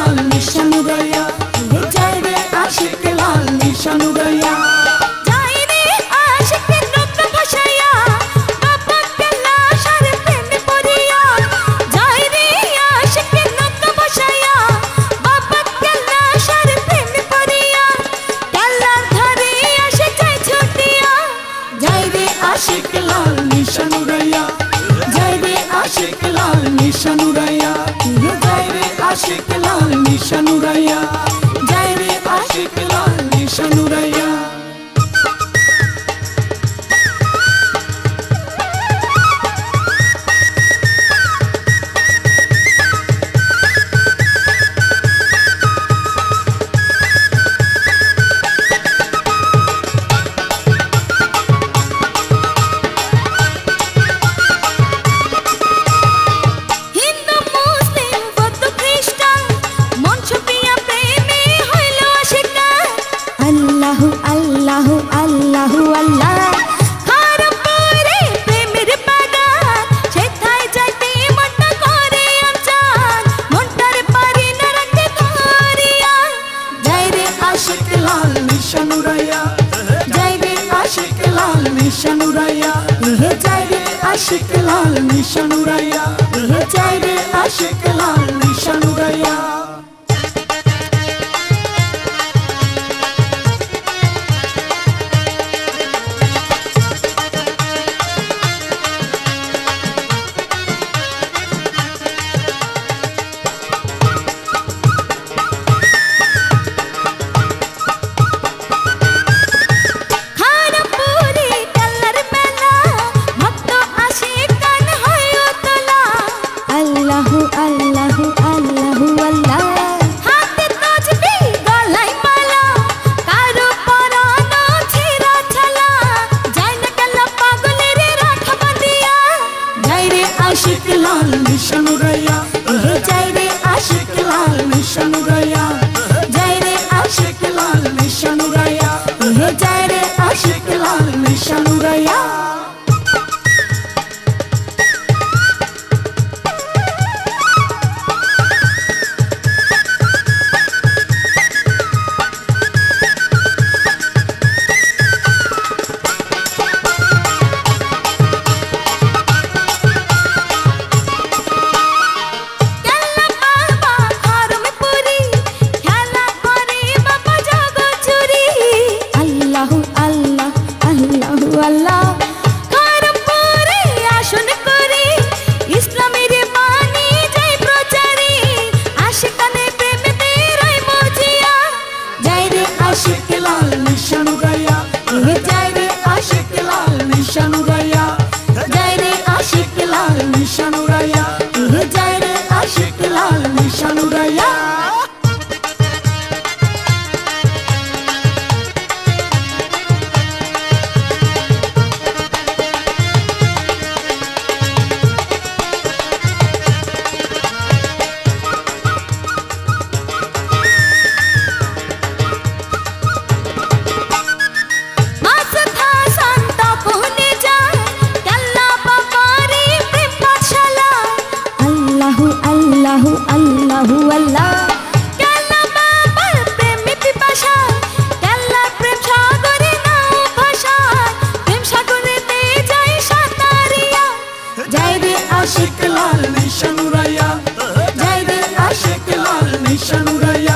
লাল নিশান উড়াইয়া যাই রে আশিক লাল নিশান উড়াইয়া যাই রে আশিক রক্ত ভাসাইয়া বাবাকে লাশার প্রেমে পড়িয়া যাই রে আশিক রক্ত ভাসাইয়া বাবাকে লাশার প্রেমে পড়িয়া কেল্লার ধারে আসে যাই ছুটিয়া যাই রে আশিক লাল নিশান উড়াইয়া যাই রে আশিক লাল নিশান উড়াইয়া যাই রে আশিক লাল নিশান উড়াইয়া যাই রে আশিক লাল নিশান উড়াইয়া হিন্দু মুসলিম বৌদ্ধ খ্রিস্টান মন ছুপিয়া প্রেমে হইল আশিকার আল্লাহু আল্লাহু আল্লাহু আল্লাহ খারাপরে প্রেমের বাগান সেথায় যাইতে মনটা করে আচান মনটার পারি না রাখতে ধরিয়া যাই রে আশিক লাল নিশান উড়াইয়া যাই রে আশিক লাল নিশান উড়াইয়া যাই রে আশিক লাল নিশান উড়াইয়া যাই রে আশিক লাল নিশান উড়াইয়া খারাপরে কেল্লার মেলা ভক্ত আশিকান হইও তোলা আল্লাহু আল্লাহু আল্লাহু আল্লাহ হাতে তাজবি গলায় মালা কারো পরানো ছিঁড়া ছালা যাই না কেল্লা পাগলের রাখা বাঁধিয়া যাই রে আশিক লাল নিশান উড়াইয়া যাই রে আশিক লাল নিশান উড়াইয়া যাই রে আশিক লাল নিশান উড়াইয়া যাই রে আশিক লাল নিশান উড়াইয়া কেল্লা বাবা ঘরমে পুরি খেলা করে বাবা জগৎ চুরি আল্লাহু আল্লাহ আল্লাহু আল্লাহ খারাপরে আসন করে ইসলামের বাণী যাই প্রচারে আশিকানে প্রেমেতে রই মজিয়া যাই রে আশিক লাল নিশান উড়াইয়া যাই রে আশিক লাল নিশান উড়াইয়া যাই রে আশিক লাল নিশান উড়াইয়া যাই রে আশিক লাল নিশান উড়াইয়া মাসুদ হাসান তপনে যায় কেল্লা বাবারে প্রেম পাঠশালা আল্লাহু আল্লাহু আল্লাহু আল্লাহ কেল্লা বাবার প্রেমে পিপাসা কেল্লা প্রেম সাগরে নাও ভাষা প্রেম সাগরেতে যাই সাঁতারিয়া যাই রে আশিক লাল নিশান উড়াইয়া যাই রে আশিক লাল নিশান উড়াইয়া